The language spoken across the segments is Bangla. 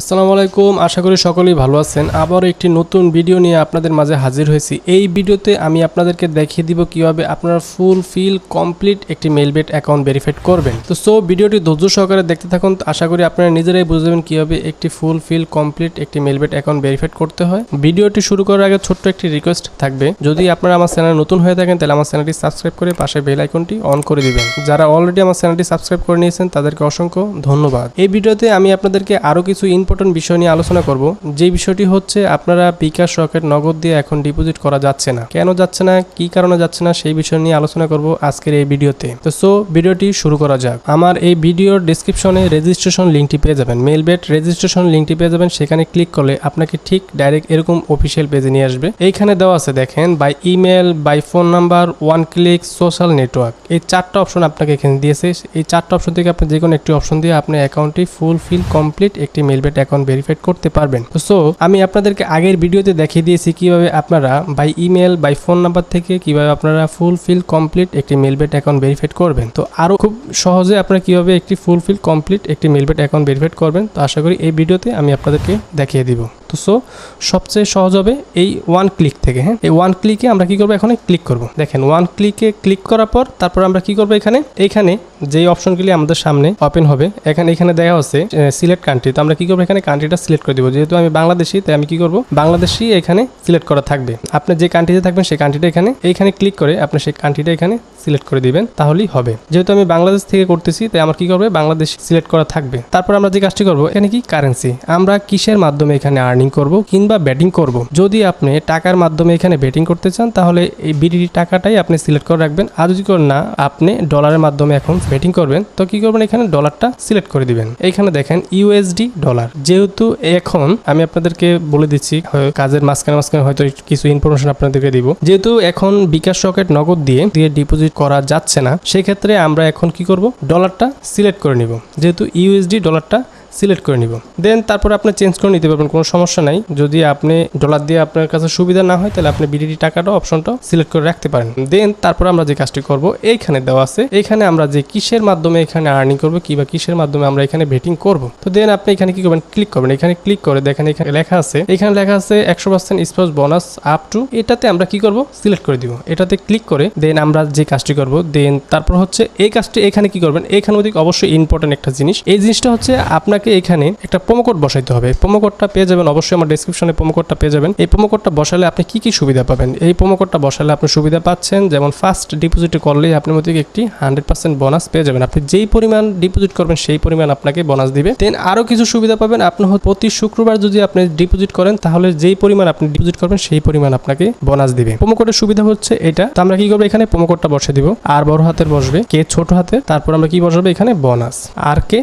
আসসালামু আলাইকুম, আশা করি সকলেই ভালো আছেন। আবার একটি নতুন ভিডিও নিয়ে আপনাদের মাঝে হাজির হয়েছি। এই ভিডিওতে আমি আপনাদেরকে দেখিয়ে দিব কিভাবে আপনারা ফুলফিল কমপ্লিট একটি মেলবেট অ্যাকাউন্ট ভেরিফাইড করবেন। তো ভিডিওটি ধৈর্য সহকারে দেখতে থাকুন। আশা করি আপনারা নিজেরাই বুঝে যাবেন কিভাবে একটি ফুলফিল কমপ্লিট একটি মেলবেট অ্যাকাউন্ট ভেরিফাইড করতে হয়। ভিডিওটি শুরু করার আগে ছোট্ট একটি রিকোয়েস্ট থাকবে, যদি আপনারা আমার চ্যানেলে নতুন হয়ে থাকেন তাহলে আমার চ্যানেলটি সাবস্ক্রাইব করে পাশে বেল আইকনটি অন করে দিবেন। যারা অলরেডি আমার চ্যানেলটি সাবস্ক্রাইব করে নিয়েছেন তাদেরকে অসংখ্য ধন্যবাদ। এই ভিডিওতে আমি আপনাদেরকে আরও কিছু ইম্পর্টেন্ট বিষয় নিয়ে আলোচনা করব। যে বিষয়টি হচ্ছে আপনারা বিকাশ রকেট নগদ দিয়ে এখন ডিপোজিট করা যাচ্ছে না, কেন যাচ্ছে না, কি কারণে যাচ্ছে না, সেই বিষয় নিয়ে আলোচনা করব আজকের এই ভিডিওতে। তো ভিডিওটি শুরু করা যাক। আমার এই ভিডিওর ডেসক্রিপশনে রেজিস্ট্রেশন লিঙ্কটি পেয়ে যাবেন, মেলবেট রেজিস্ট্রেশন লিঙ্কটি পেয়ে যাবেন। সেখানে ক্লিক করলে আপনাকে ঠিক ডাইরেক্ট এরকম অফিসিয়াল পেজে নিয়ে আসবে। এইখানে দেওয়া আছে দেখেন, by email, by phone number, one click, social network, এই চারটা অপশন আপনাকে এখানে দিয়েছে। এই চারটা অপশন থেকে আপনি যে কোনো একটি অপশন দিয়ে আপনি অ্যাকাউন্টটি ফুলফিল কমপ্লিট একটি মেলবেট অ্যাকাউন্ট ভেরিফাইড করতে পারবেন। তো আমি আপনাদেরকে আগের ভিডিওতে দেখিয়ে দিয়েছি কিভাবে আপনারা by email, by phone number থেকে কিভাবে আপনারা ফুলফিল কমপ্লিট একটি মেলবেট অ্যাকাউন্ট ভেরিফাইড করবেন। তো আরো খুব সহজে আপনারা কিভাবে একটি ফুলফিল কমপ্লিট একটি মেলবেট অ্যাকাউন্ট ভেরিফাইড করবেন, তো আশা করি এই ভিডিওতে আমি আপনাদেরকে দেখিয়ে দিব। তো সবচেয়ে সহজ হবে এই ওয়ান ক্লিক থেকে। হ্যাঁ, এই ওয়ান ক্লিকে আমরা কি করবো, এখানে ক্লিক করব। দেখেন, ওয়ান ক্লিকে ক্লিক করার পর তারপর আমরা কি করবো, এখানে যেই অপশনগুলি আমাদের সামনে ওপেন হবে, এখানে দেখা হচ্ছে সিলেক্ট কান্ট্রি। তো আমরা কি করবো, এখানে কান্ট্রিটা সিলেক্ট করে দিব। যেহেতু আমি বাংলাদেশি, তাই আমি কি করব, বাংলাদেশি এখানে সিলেক্ট করা থাকবে। আপনি যে কান্ট্রিতে থাকবেন সেই কান্ট্রিটা এইখানে ক্লিক করে আপনি সেই কান্ট্রিটা এখানে সিলেক্ট করে দিবেন, তাহলেই হবে। যেহেতু আমি বাংলাদেশ থেকে করতেছি, তাই আমার কি করবে, বাংলাদেশ সিলেক্ট করা থাকবে। তারপর আমরা যে কাজটি করবো, এখানে কি কারেন্সি, আমরা কিসের মাধ্যমে এখানে আর্নিং করব কিংবা ব্যাটিং করব। যদি আপনি টাকার মাধ্যমে এখানে ব্যাটিং করতে চান তাহলে এই বিডিটি টাকাটাই আপনি সিলেক্ট করে রাখবেন। আর যদি না আপনি ডলারের মাধ্যমে এখন ব্যাটিং করবেন, তো কি করবেন, এখানে ডলারটা সিলেক্ট করে দিবেন। এইখানে দেখেন ইউএসডি ডলার। যেহেতু এখন আমি আপনাদেরকে বলে দিচ্ছি, কাজের মাঝখানে হয়তো কিছু ইনফরমেশন আপনাদেরকে দিব। যেহেতু এখন বিকাশ রকেট নগদ দিয়ে ডিপোজিট করা যাচ্ছে না, সেক্ষেত্রে আমরা এখন কি করব, ডলারটা সিলেক্ট করে নিব। যেহেতু ইউএসডি ডলারটা সিলেক্ট করে নিব, দেন তারপর আপনি চেঞ্জ করে নিতে পারবেন, কোনো সমস্যা নাই। যদি আপনি ডলার দিয়ে আপনার কাছে সুবিধা না হয় তাহলে আপনি বিডিটি টাকাটা অপশনটা সিলেক্ট করে রাখতে পারেন। দেন তারপর আমরা যে কাজটি করব, এইখানে দেওয়া আছে, এইখানে আমরা যে কিসের মাধ্যমে এখানে আর্নিং করব কিংবা কিসের মাধ্যমে আমরা এখানে বেটিং করব। তো দেন আপনি এখানে কি করবেন, ক্লিক করবেন। এখানে ক্লিক করে দেখেন এখানে লেখা আছে 100% স্পোর্টস বোনাস আপ টু, এটাতে আমরা কি করব, সিলেক্ট করে দিব। এটাতে ক্লিক করে দেন আমরা যে কাজটি করব, দেন তারপর হচ্ছে এই কাজটি এখানে কি করবেন, এখানে অবশ্যই ইম্পর্টেন্ট একটা জিনিস। এই জিনিসটা হচ্ছে আপনাকে এখানে একটা প্রোমো কোড বসাইতে হবে। প্রোমো কোডটা পেয়ে যাবেন অবশ্যই আমার ডেসক্রিপশনে, প্রোমো কোডটা পেয়ে যাবেন। এই প্রোমো কোডটা বসালে আপনি কি কি সুবিধা পাবেন, এই প্রোমো কোডটা বসালে আপনি সুবিধা পাচ্ছেন, যেমন ফার্স্ট ডিপোজিট করলে আপনার মধ্যে একটি 100% বোনাস পেয়ে যাবেন। আপনি যেই পরিমাণ ডিপোজিট করবেন সেই পরিমাণ আপনাকে বোনাস দিবে। দেন আরো কিছু সুবিধা পাবেন, আপনি প্রতি শুক্রবার যদি আপনি ডিপোজিট করেন তাহলে যেই পরিমাণ আপনি ডিপোজিট করবেন সেই পরিমাণ আপনাকে বোনাস দিবে। প্রোমো কোডের সুবিধা হচ্ছে এটা। তো আমরা কি করবো, এখানে প্রোমো কোডটা বসে দিব। আর বড় হাতের বসবে, কে ছোট হাতে, তারপর আমরা কি বসাবো, এখানে বোনাস, আর কে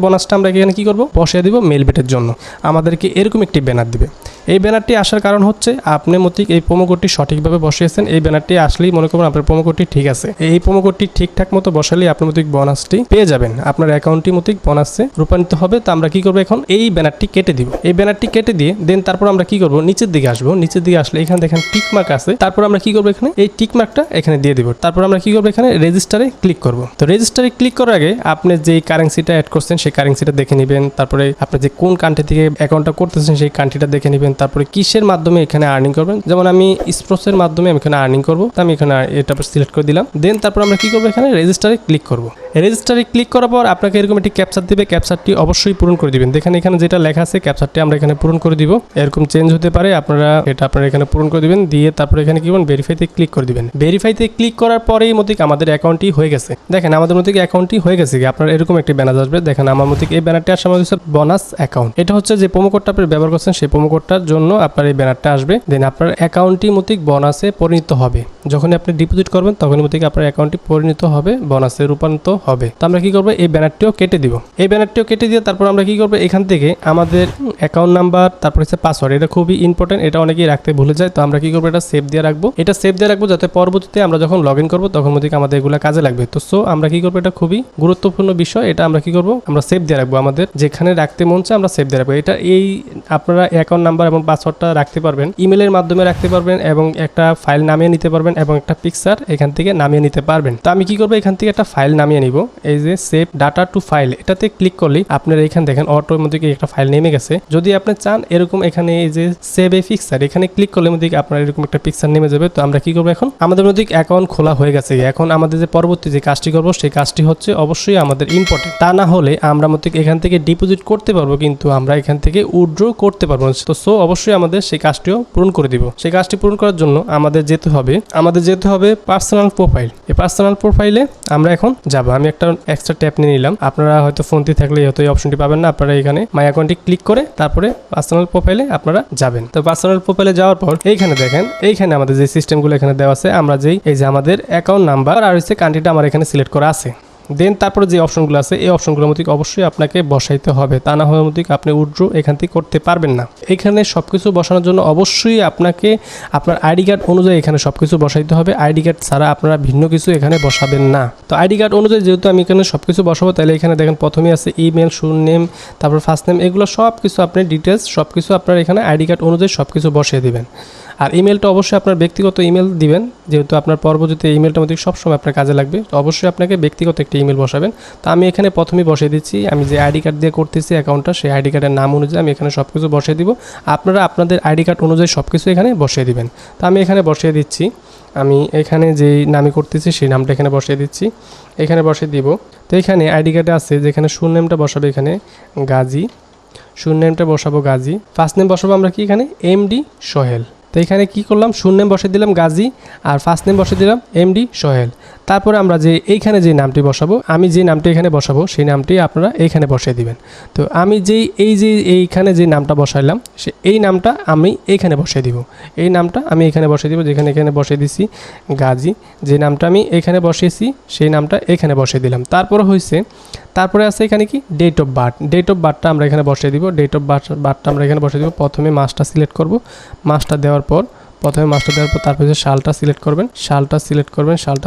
বোনাসটা আমরা এখানে কি করব, বসিয়ে দিব মেলবেটের জন্য। আমাদেরকে এরকম একটি ব্যানার দিবে। এই ব্যানারটি আসার কারণ হচ্ছে আপনি মতিক এই প্রোমো কোডটি সঠিকভাবে বসিয়েছেন। এই ব্যানারটি আসলেই মনে করবেন আপনার প্রোমো কোডটি ঠিক আছে। এই প্রোমো কোডটি ঠিকঠাক মতো বসালেই আপনার মতিক বোনাসটি পেয়ে যাবেন, আপনার অ্যাকাউন্টটি মতিক বোনাসে রূপান্তরিত হবে। তো আমরা কি করবো, এখন এই ব্যানারটি কেটে দিব। এই ব্যানারটি কেটে দিয়ে দেন তারপর আমরা কি করব, নিচের দিকে আসবো। নিচের দিকে আসলে এখানে দেখেন টিক মার্ক আছে, তারপর আমরা কি করবো, এখানে এই টিক মার্কটা এখানে দিয়ে দিব। তারপর আমরা কি করবো, এখানে রেজিস্টারে ক্লিক করব। তো রেজিস্টারে ক্লিক করার আগে আপনি যে কারেন্সিটা অ্যাড করছেন সেই কারেন্সিটা দেখে নেবেন। তারপরে আপনি যে কোন কান্ট্রি থেকে অ্যাকাউন্টটা করতেছেন সেই কান্ট্রিটা দেখে নেবেন। তারপরে কিসের মাধ্যমে এখানে আর্নিং করবেন, যেমন আমি স্পোর্টসের মাধ্যমে আমি এখানে আর্নিং করবো, তো আমি এখানে এটা সিলেক্ট করে দিলাম। দেন তারপর আমরা কি করবো, এখানে রেজিস্টারে ক্লিক করব। রেজিস্টারে ক্লিক করার পর আপনাকে এরকম একটি ক্যাপচার দিবে, ক্যাপচারটি অবশ্যই পূরণ করে দিবেন। দেখেন এখানে যেটা লেখা আছে ক্যাপচারটি আমরা এখানে পূরণ করে দিব। এরকম চেঞ্জ হতে পারে, আপনারা এখানে পূরণ করে দিবেন। দিয়ে তারপরে এখানে কি করবেন, ভেরিফাইতে ক্লিক করে দিবেন। ভেরিফাইতে ক্লিক করার পরেই মধ্যে আমাদের অ্যাকাউন্টটি হয়ে গেছে। দেখেন আমাদের মধ্যে অ্যাকাউন্টটি হয়ে গেছে। আপনার এরকম একটি ব্যানার আসবে। দেখেন আমার মধ্যে এই ব্যানারটি আসলে আমাদের বোনাস অ্যাকাউন্ট, এটা হচ্ছে যে প্রোমো কোডটা আপনি ব্যবহার করছেন সেই প্রোমো কোডটার জন্য আপনার এই ব্যানারটা আসবে। দেন আপনার অ্যাকাউন্টটি মতিক বোনাসে পরিণত হবে। যখন আপনি ডিপোজিট করবেন তখন মতিক আপনার অ্যাকাউন্টটি পরিণত হবে, বোনাসে রূপান্তরিত হবে। তো আমরা কি করবো, এই ব্যানারটিও কেটে দিব। এই ব্যানারটিও কেটে দিয়ে তারপর আমরা কি করবো, এখান থেকে আমাদের অ্যাকাউন্ট নাম্বার, তারপর হচ্ছে পাসওয়ার্ড, এটা খুবই ইম্পর্টেন্ট, এটা অনেকেই রাখতে ভুলে যায়। তো আমরা কি করবো, এটা সেভ দিয়ে রাখবো। এটা সেভ দিয়ে রাখবো যাতে পরবর্তীতে আমরা যখন লগ ইন করবো তখন মতিক আমাদের এগুলো কাজে লাগবে। তো আমরা কি করবো, এটা খুবই গুরুত্বপূর্ণ বিষয়। এটা আমরা কি করবো, আমরা সেভ দিয়ে রাখবো। আমাদের যেখানে রাখতে মন চায় আমরা সেভ দিয়ে রাখবো। এটা এই আপনারা অ্যাকাউন্ট নাম্বার এবং পাসওয়ার্ডটা রাখতে পারবেন, ইমেলের মাধ্যমে রাখতে পারবেন এবং একটা ফাইল নামিয়ে নিতে পারবেন এবং একটা পিকচার এখান থেকে নামিয়ে নিতে পারবেন। তো আমি কি করবো, এখান থেকে একটা ফাইল নামিয়ে নিব। এই যে সেভ ডাটা টু ফাইল, এটাতে ক্লিক করলেই আপনার এখানে দেখেন অটোর মধ্যে একটা ফাইল নেমে গেছে। যদি আপনি চান এরকম এখানে এই যে সেভ এ পিকচার, এখানে ক্লিক করলে মধ্যে আপনার এরকম একটা পিকচার নেমে যাবে। তো আমরা কি করবো, এখন আমাদের মধ্যে অ্যাকাউন্ট খোলা হয়ে গেছে। এখন আমাদের যে পরবর্তী যে কাজটি করবো সেই কাজটি হচ্ছে অবশ্যই আমাদের ইম্পর্টেন্ট। তা না হলে আমরা মধ্যে এখান থেকে ডিপোজিট করতে পারবো কিন্তু আমরা এখান থেকে উইথড্র করতে পারবো না। তো সো অবশ্যই আমাদের সেই কাজটিও পূরণ করে দিব। সেই কাজটি পূরণ করার জন্য আমাদের যেতে হবে পার্সোনাল প্রোফাইল। এই পার্সোনাল প্রোফাইলে আমরা এখন যাব। আমি একটা এক্সট্রা ট্যাপ নিয়ে নিলাম। আপনারা হয়তো ফোনটি থাকলে হয়তো এই অপশনটি পাবেন না। আপনারা এখানে মাই অ্যাকাউন্টে ক্লিক করে তারপরে পার্সোনাল প্রোফাইলে আপনারা যাবেন। তো পার্সোনাল প্রোফাইলে যাওয়ার পর এইখানে দেখেন, এইখানে আমাদের যে সিস্টেমগুলো এখানে দেওয়া আছে, আমরা এই যে আমাদের অ্যাকাউন্ট নাম্বার আর হচ্ছে কান্ট্রিটা আমার এখানে সিলেক্ট করা আছে। দেন তারপরে যে অপশনগুলো আছে এই অপশনগুলোর মধ্যে অবশ্যই আপনাকে বসাইতে হবে, তা না হলে মধ্যে আপনি উইথড্র এখান থেকে করতে পারবেন না। এখানে সবকিছু বসানোর জন্য অবশ্যই আপনাকে আপনার আইডি কার্ড অনুযায়ী এখানে সবকিছু বসাইতে হবে। আইডি কার্ড ছাড়া আপনারা ভিন্ন কিছু এখানে বসাবেন না। তো আইডি কার্ড অনুযায়ী যেহেতু আমি এখানে সবকিছু বসাবো, তাহলে এখানে দেখেন প্রথমেই আছে ইমেল, সুরনেম, তারপর ফার্স্ট নেম, এগুলো সবকিছু আপনি ডিটেলস সবকিছু আপনার এখানে আইডি কার্ড অনুযায়ী সবকিছু বসিয়ে দিবেন। আর ইমেলটা অবশ্যই আপনার ব্যক্তিগত ইমেল দিবেন, যেহেতু আপনার পরবর্তীতে ইমেলটা মধ্যে সবসময় আপনার কাজে লাগবে। তো অবশ্যই আপনাকে ব্যক্তিগত একটি ইমেল বসাবেন। তো আমি এখানে প্রথমেই বসিয়ে দিচ্ছি, আমি যে আইডি কার্ড দিয়ে করতেছি অ্যাকাউন্টটা, সেই আইডি কার্ডের নাম অনুযায়ী আমি এখানে সব কিছু বসিয়ে দিব। আপনারা আপনাদের আইডি কার্ড অনুযায়ী সব কিছু এখানে বসিয়ে দিবেন। তো আমি এখানে বসিয়ে দিচ্ছি, আমি এখানে যেই নামে করতেছি সেই নামটা এখানে বসিয়ে দিচ্ছি, এখানে বসিয়ে দিব। তো এখানে আইডি কার্ডে আছে যেখানে সুরনেমটা বসাবে এখানে গাজী, সুরনেমটা বসাবো গাজী, ফার্স্ট নেম বসাবো আমরা কি এখানে এমডি সোহেল। তো এখানে কি করলাম, সুরনেম বসিয়ে দিলাম গাজী আর ফার্স্ট নেম বসিয়ে দিলাম এমডি সোহেল। তারপরে আমরা যে এইখানে যে নামটি বসাবো, আমি যে নামটি এখানে বসাবো সেই নামটি আপনারা এইখানে বসিয়ে দিবেন। তো আমি এইখানে যে নামটা বসাইলাম এই নামটা আমি এইখানে বসিয়ে দিব। এই নামটা আমি এখানে বসিয়ে দিব, যেখানে এখানে বসিয়ে দিছি গাজী। যে নামটা আমি এখানে বসিয়েছি সেই নামটা এখানে বসিয়ে দিলাম। তারপরে আছে এখানে কি date of birth. Date of বার্থটা আমরা এখানে বসিয়ে দিব। ডেট অফ বার্থটা আমরা এখানে বসিয়ে দিব। প্রথমে মাসটা সিলেক্ট করব, মাসটা দেওয়ার পর তারপর সালটা সিলেক্ট করবেন, সালটা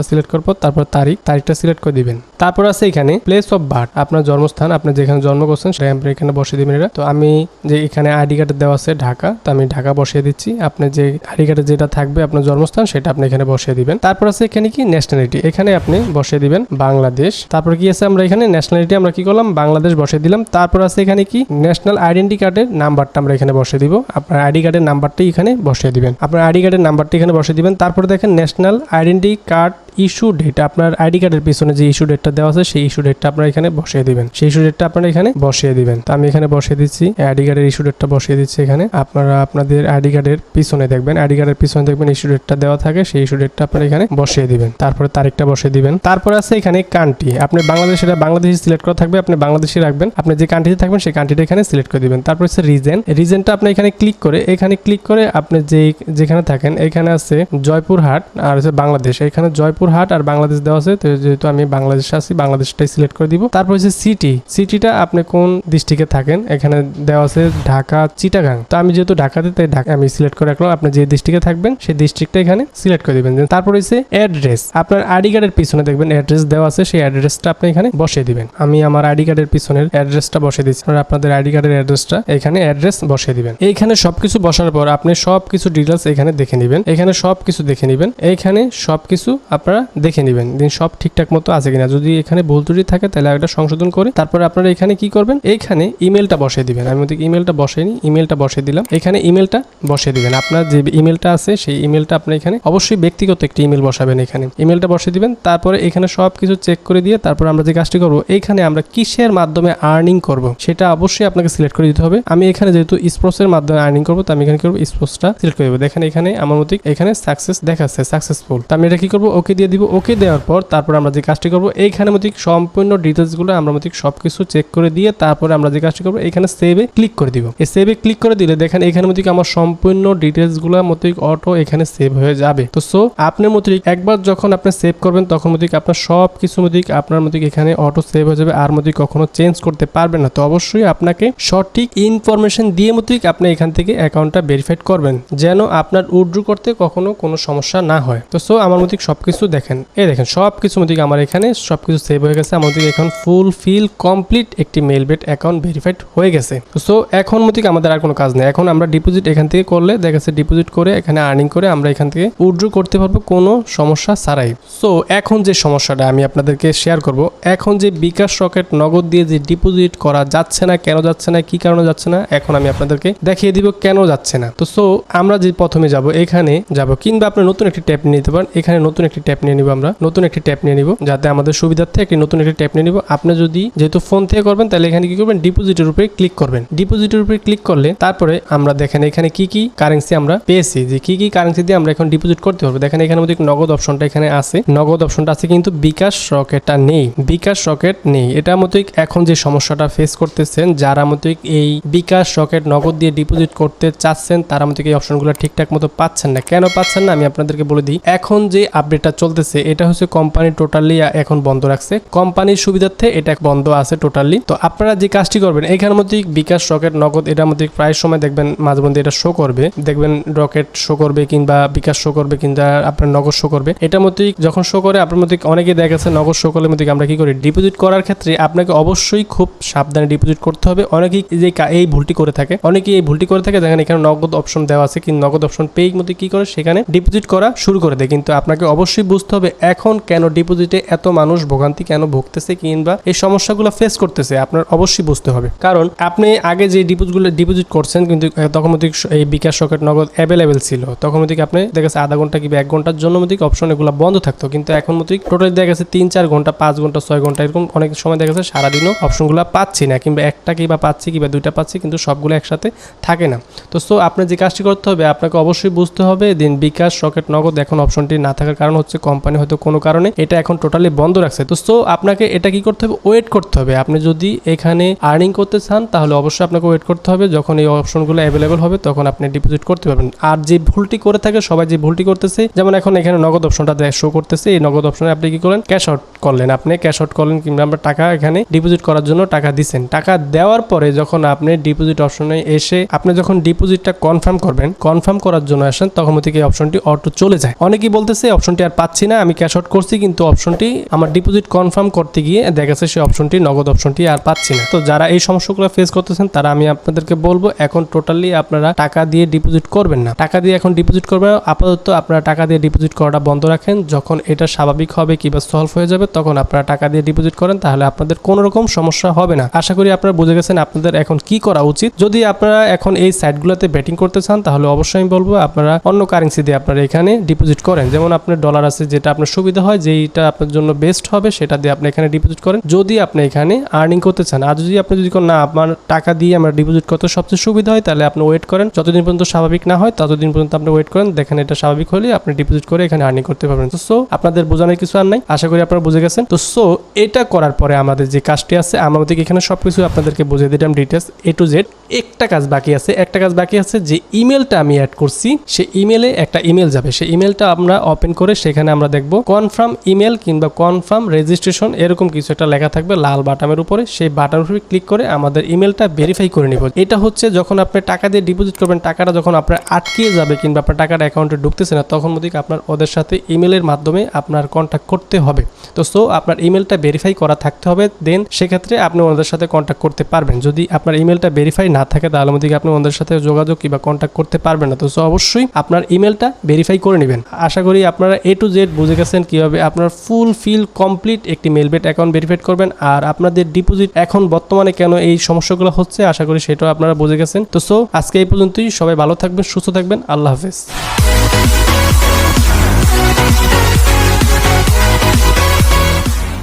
সিলেক্ট করার পর তারপর তারিখটা সিলেক্ট করে দিবেন। তারপর আছে এখানে প্লেস অফ বার্থ, আপনার জন্মস্থান, আপনি যেখানে জন্ম করছেন সেটা আপনি এখানে বসিয়ে দিবেন। এটা তো আমি যে এখানে আইডি কার্ডে দেওয়া আছে ঢাকা, তো আমি ঢাকা বসিয়ে দিচ্ছি। আপনি যে আইডি কার্ডে যেটা থাকবে আপনার জন্মস্থান সেটা আপনি এখানে বসিয়ে দিবেন। তারপর আছে এখানে কি ন্যাশনালিটি, এখানে আপনি বসিয়ে দিবেন বাংলাদেশ। তারপর কি আছে, আমরা এখানে ন্যাশনালিটি আমরা কি করলাম বাংলাদেশ বসিয়ে দিলাম। তারপর আছে এখানে কি ন্যাশনাল আইডেন্টি কার্ডের নাম্বারটা আমরা এখানে বসিয়ে দিব। আপনার আইডি কার্ডের নাম্বারটি এখানে বসিয়ে দিবেন, আপনার আইডি কার্ডের নাম্বারটি এখানে বসিয়ে দিবেন। তারপরে দেখেন national identity card issue date, আপনার আইডি কার্ডের পিছনে যে ইস্যু ডেটটা দেওয়া আছে সেই ইস্যু ডেটটা আপনারা এখানে বসিয়ে দিবেন। সেই ইস্যু ডেটটা আপনারা এখানে বসিয়ে দিবেন। তো আমি এখানে বসিয়ে দিচ্ছি, আইডি কার্ডের ইস্যু ডেটটা বসিয়ে দিচ্ছি এখানে। আপনারা আপনাদের আইডি কার্ডের পিছনে দেখবেন, আইডি কার্ডের পিছনে দেখবেন ইস্যু ডেটটা দেওয়া থাকে, সেই ইস্যু ডেটটা আপনারা এখানে বসিয়ে দিবেন। তারপরে তারিখটা বসিয়ে দিবেন। তারপর আছে এখানে কান্ট্রি, আপনি বাংলাদেশের বাংলাদেশি সিলেক্ট করা থাকবে, আপনি বাংলাদেশি রাখবেন। আপনি যে কান্ট্রিতে থাকবেন সেই কান্ট্রিটা এখানে সিলেক্ট করে দিবেন। তারপর হচ্ছে রিজনটা আপনি এখানে ক্লিক করে আপনি যেখানে থাকেন এখানে আছে জয়পুরহাট আর হচ্ছে বাংলাদেশ, এখানে জয়পুরহাট আর বাংলাদেশ দেওয়া আছে। তো যেহেতু আমি বাংলাদেশে আছি বাংলাদেশটাই সিলেক্ট করে দিব। তারপর হচ্ছে সিটিটা আপনি কোন ডিস্ট্রিক্টে থাকেন, এখানে দেওয়া আছে ঢাকা চিটাগাং। তো আমি যেহেতু ঢাকাতে তাই ঢাকা আমি সিলেক্ট করে রাখলাম। আপনি যে ডিস্ট্রিক্টে থাকবেন সেই ডিস্ট্রিক্টটা এখানে সিলেক্ট করে দিবেন। তারপর হচ্ছে অ্যাড্রেস, আপনার আইডি কার্ডের পিছনে দেখবেন অ্যাড্রেস দেওয়া আছে, সেই অ্যাড্রেসটা আপনি এখানে বসিয়ে দিবেন। আমি আমার আইডি কার্ডের পিছনের অ্যাড্রেসটা বসিয়ে দিচ্ছি, আপনাদের আইডি কার্ডের অ্যাড্রেসটা এখানে অ্যাড্রেস বসিয়ে দিবেন। এইখানে সবকিছু বসানোর পর আপনি সবকিছু ডিটেলস এখানে দেখে নেবেন, এখানে সবকিছু দেখে নেবেন, এইখানে সবকিছু আপনারা দেখে নেবেন সব ঠিকঠাক মতো আছে কিনা। যদি এখানে ভুল ত্রুটি থাকে তাহলে একটা সংশোধন করে তারপরে আপনারা এখানে কি করবেন, এইখানে ইমেলটা বসিয়ে দিবেন। আমি ইমেলটা বসাইনি, ইমেলটা বসিয়ে দিলাম। এখানে ইমেলটা বসিয়ে দিবেন, আপনার যে ইমেলটা আছে সেই ইমেলটা আপনি এখানে অবশ্যই ব্যক্তিগত একটি ইমেল বসাবেন, এখানে ইমেলটা বসিয়ে দিবেন। তারপরে এখানে সব কিছু চেক করে দিয়ে তারপর আমরা যে কাজটি করবো, এইখানে আমরা কিসের মাধ্যমে আর্নিং করব সেটা অবশ্যই আপনাকে সিলেক্ট করে দিতে হবে। আমি এখানে যেহেতু স্পোর্টসের মাধ্যমে আর্নিং করবো, তো আমি এখানে করবো স্পোর্টসটা সিলেক্ট করে দেবো। দেখেন এখানে আমার মতো এখানে সাকসেস দেখাচ্ছে, সাকসেসফুল। তো আমি এটা কি করবো, ওকে দিয়ে দিব। ওকে দেওয়ার পর তারপর আমরা যে কাজটি করবো, এইখানে মতো সম্পূর্ণ ডিটেলসগুলো আমরা মতো সবকিছু চেক করে দিয়ে তারপরে আমরা যে কাজটি করবো এখানে সেভে ক্লিক করে দিব। এই সেভে ক্লিক করে দিলে দেখেন এখানে মতো আমার সম্পূর্ণ ডিটেলসগুলো মতো অটো এখানে সেভ হয়ে যাবে। তো সো আপনার মতো একবার যখন আপনি সেভ করবেন তখন মতো আপনার সব কিছু মতো আপনার মতো এখানে অটো সেভ হয়ে যাবে, আর মতো কখনো চেঞ্জ করতে পারবেন না। তো অবশ্যই আপনাকে সঠিক ইনফরমেশন দিয়ে মতো আপনি এখান থেকে অ্যাকাউন্টটা ভেরিফাইড করবেন, যেন আপনার উইথড্র করতে কখনো কোনো সমস্যা না হয়। তো সো আমার মতো সবকিছু দেখেন এই দেখেন সবকিছু মধ্যে আমার এখানে সবকিছু সেভ হয়ে গেছে। আমাদের এখন ফুলফিল কমপ্লিট একটি মেলবেট অ্যাকাউন্ট ভেরিফাইড হয়ে গেছে। সো এখন মধ্যে আমাদের আর কোনো কাজ নেই। এখন আমরা ডিপোজিট এখান থেকে করলে দেখা যাচ্ছে ডিপোজিট করে এখানে আর্নিং করে আমরা এখান থেকে উইথড্র করতে পারবো কোনো সমস্যা ছাড়াই। সো এখন যে সমস্যাটা আমি আপনাদেরকে শেয়ার করব, এখন যে বিকাশ রকেট নগদ দিয়ে যে ডিপোজিট করা যাচ্ছে না, কেন যাচ্ছে না, কি কারণে যাচ্ছে না, এখন আমি আপনাদেরকে দেখিয়ে দিব কেন যাচ্ছে না। তো সো আমরা যে প্রথমে যাব এখানে যাব, কিংবা আপনি নতুন একটি ট্যাপ নিয়ে নিতে পারেন। এখানে নতুন একটি ট্যাপ নিয়ে নিব, আমরা নতুন একটি ট্যাপ নিয়ে নিব যাতে আমাদের সুবিধার্থে একটি নতুন একটি ট্যাপ নিয়ে নিব। আপনি যদি যেহেতু ফোন থেকে করবেন তাহলে এখানে কি করবেন, ডিপোজিটের উপরে ক্লিক করবেন। ডিপোজিটের উপরে ক্লিক করলে তারপরে আমরা দেখেন এখানে কি কি কারেন্সি আমরা পেয়েছি, যে কি কি কারেন্সি দিয়ে আমরা এখন ডিপোজিট করতে পারবো। দেখেন এখানে মধ্যে নগদ অপশনটা এখানে আছে, নগদ অপশনটা আছে কিন্তু বিকাশ রকেটটা নেই, বিকাশ রকেট নেই। এটার মধ্যে এখন যে সমস্যাটা ফেস করতেছেন যারা মধ্যে এই বিকাশ রকেট নগদ দিয়ে ডিপোজিট করতে চাচ্ছেন তারা মধ্যে এই অপশনগুলো ঠিকঠাক মতো পাচ্ছেন না। কেন পাচ্ছেন না আমি আপনাদেরকে বলে দিই। এখন যে আপডেটটা চলতেছে এটা হচ্ছে কোম্পানি টোটালি এখন বন্ধ রাখছে, কোম্পানির সুবিধার্থে এটা বন্ধ আছে টোটালি। তো আপনারা যে কাজটি করবেন এখানের মধ্যে বিকাশ রকেট নগদ এটার মধ্যে প্রায় সময় দেখবেন মাঝে মধ্যে এটা শো করবে, দেখবেন রকেট শো করবে কিংবা বিকাশ শো করবে কিংবা আপনার নগদ শো করবে। এটার মধ্যে যখন শো করে আপনার মধ্যে অনেকে দেখা গেছে নগদ শো করলে মধ্যে আমরা কি করি, ডিপোজিট করার ক্ষেত্রে আপনাকে অবশ্যই খুব সাবধানে ডিপোজিট করতে হবে। অনেকেই যে এই ভুলটি করে থাকে, অনেকেই এই ভুলটি করে থাকে। দেখেন এখানে নগদ অপশন দেওয়া আছে কিন্তু নগদ অপশন পেয়ে মধ্যে কি করে সেখানে ডিপোজিট করা শুরু করে দেয়। কিন্তু আপনাকে অবশ্যই বুঝতে হবে এখন কেন ডিপোজিটে এত মানুষ ভোগান্তি কেন ভুগতেছে কিংবা এই সমস্যাগুলো ফেস করতেছে, আপনার অবশ্যই বুঝতে হবে। কারণ আপনি আগে যে ডিপোজিট করছেন কিন্তু তখন মধ্যে এই বিকাশ রকেট নগদ অ্যাভেলেবেল ছিল, তখন মধ্যে আপনি দেখা গেছে আধা ঘন্টা কিংবা 1 ঘন্টার জন্য মধ্যে অপশন এগুলো বন্ধ থাকতো। কিন্তু এখন মধ্যে টোটালি দেখা গেছে 3-4 ঘন্টা, 5 ঘন্টা, 6 ঘন্টা এরকম অনেক সময় দেখা গেছে সারাদিনও অপশনগুলো পাচ্ছি না, কিংবা একটা কিংবা পাচ্ছি কিংবা 2টা পাচ্ছি কিন্তু সবগুলো একসাথে থাকে না। তো সো আপনার যে কাজটি করতে হবে আপনাকে অবশ্যই বুঝতে হবে দিন বিকাশ রকেট নগদ এখন অপশনটি না থাকার কারণ হচ্ছে কোম্পানি হয়তো কোনো কারণে এটা এখন টোটালি বন্ধ রাখছে। তো সো আপনাকে এটা কি করতে হবে, ওয়েট করতে হবে। আপনি যদি এখানে আর্নিং করতে চান তাহলে অবশ্যই আপনাকে ওয়েট করতে হবে, যখন এই অপশনগুলো অ্যাভেলেবল হবে তখন আপনি ডিপোজিট করতে পারবেন। আর যে ভুলটি করে থাকে সবাই যে ভুলটি করতেছে, যেমন এখন এখানে নগদ অপশনটা শো করতেছে, এই নগদ অপশনে আপনি কি করলেন, ক্যাশ আউট করলেন, আপনি ক্যাশ আউট করলেন কিংবা আমরা টাকা এখানে ডিপোজিট করার জন্য টাকা দিচ্ছেন। টাকা দেওয়ার পরে যখন আপনি ডিপোজিট অপশনে এসে আপনি যখন ডিপোজিটটা কনফার্ম করবেন, কনফার্ম করার জন্য আসেন তখন থেকে এই অপশনটি অটো চলে যায়। অনেকেই বলতেছে অপশনটি আর পাচ্ছি না, আমি ক্যাশ আউট করছি কিন্তু অপশনটি আমার ডিপোজিট কনফার্ম করতে গিয়ে দেখা গেছে সেই অপশনটি নগদ অপশনটি আর পাচ্ছি না। তো যারা এই সমস্যাগুলো ফেস করতেছেন তারা আমি আপনাদেরকে বলবো এখন টোটালি আপনারা টাকা দিয়ে ডিপোজিট করবেন না, টাকা দিয়ে এখন ডিপোজিট করবেন আপাতত আপনারা টাকা দিয়ে ডিপোজিট করাটা বন্ধ রাখেন। যখন এটা স্বাভাবিক হবে কিংবা সলভ হয়ে যাবে তখন আপনারা টাকা দিয়ে ডিপোজিট করেন, তাহলে আপনাদের কোনো রকম সমস্যা হবে না। আশা করি আপনারা বুঝে গেছেন আপনাদের এখন কি করা উচিত। যদি আপনারা এখন এই সাইটগুলোতে ব্যাটিং করতে চান তাহলে অবশ্যই আমি বলবো আপনারা অন্য কারেন্সি দিয়ে আপনারা এখানে ডিপোজিট করেন। যেমন আপনার ডলার আছে, যেটা আপনার সুবিধা হয়, যেটা আপনার জন্য বেস্ট হবে সেটা দিয়ে আপনি এখানে ডিপোজিট করেন যদি আপনি এখানে আর্নিং করতে চান। আর যদি আপনি যদি না আপনার টাকা দিয়ে আমরা ডিপোজিট করতে সবচেয়ে সুবিধা হয় তাহলে আপনি ওয়েট করেন, যতদিন পর্যন্ত স্বাভাবিক না হয় ততদিন পর্যন্ত আপনি ওয়েট করেন। দেখেন এটা স্বাভাবিক হলে আপনি ডিপোজিট করে এখানে আর্নিং করতে পারবেন। তো সো আপনাদের বোঝানোর কিছু আর নাই, আশা করি আপনারা বুঝে গেছেন। তো সো এটা করার পরে আমাদের যে কাজটি আছে আমাদের এখানে সবকিছু আপনাদেরকে বুঝিয়ে দিলাম ডিটেলস A to Z। একটা কাজ বাকি আছে, একটা কাজ বাকি আছে যে ইমেলটা আমি অ্যাড করছি সেই ইমেলে একটা ইমেল যাবে, সেই ইমেলটা আমরা ওপেন করে সেখানে আমরা দেখব কনফার্ম ইমেল কিংবা কনফার্ম রেজিস্ট্রেশন এরকম কিছু একটা লেখা থাকবে লাল বাটনের উপরে, সেই বাটনের উপরে ক্লিক করে আমাদের ইমেলটা ভেরিফাই করে নিব। এটা হচ্ছে যখন আপনি টাকা দিয়ে ডিপোজিট করবেন টাকাটা যখন আপনার আটকে যাবে কিংবা আপনার টাকাটা অ্যাকাউন্টে ঢুকতেছে না তখন মধ্যে আপনার ওদের সাথে ইমেলের মাধ্যমে আপনার কন্ট্যাক্ট করতে হবে। তো সো আপনার ইমেলটা ভেরিফাই করা থাকতে হবে, দেন সেক্ষেত্রে আপনি ওদের সাথে কন্ট্যাক্ট করতে পারবেন। যদি আপনার ইমেলটা ভেরিফাই না থাকে তাহলে মধ্যে আপনি ওদের সাথে যোগাযোগ কিংবা কন্ট্যাক্ট করতে পারবেন না। তো সো অবশ্যই আপনার ইমেলটা ভেরিফাই করে নেবেন। আশা করি আপনারা A to Z বুঝে গেছেন কিভাবে আপনার ফুলফিল কমপ্লিট একটি মেলবেট অ্যাকাউন্ট ভেরিফাই করবেন। আর আপনাদের ডিপোজিট এখন বর্তমানে কেন এই সমস্যাগুলো হচ্ছে আশা করি সেটাও আপনারা বুঝে গেছেন। তো সো আজকে এই পর্যন্তই, সবাই ভালো থাকবেন, সুস্থ থাকবেন, আল্লাহ হাফেজ।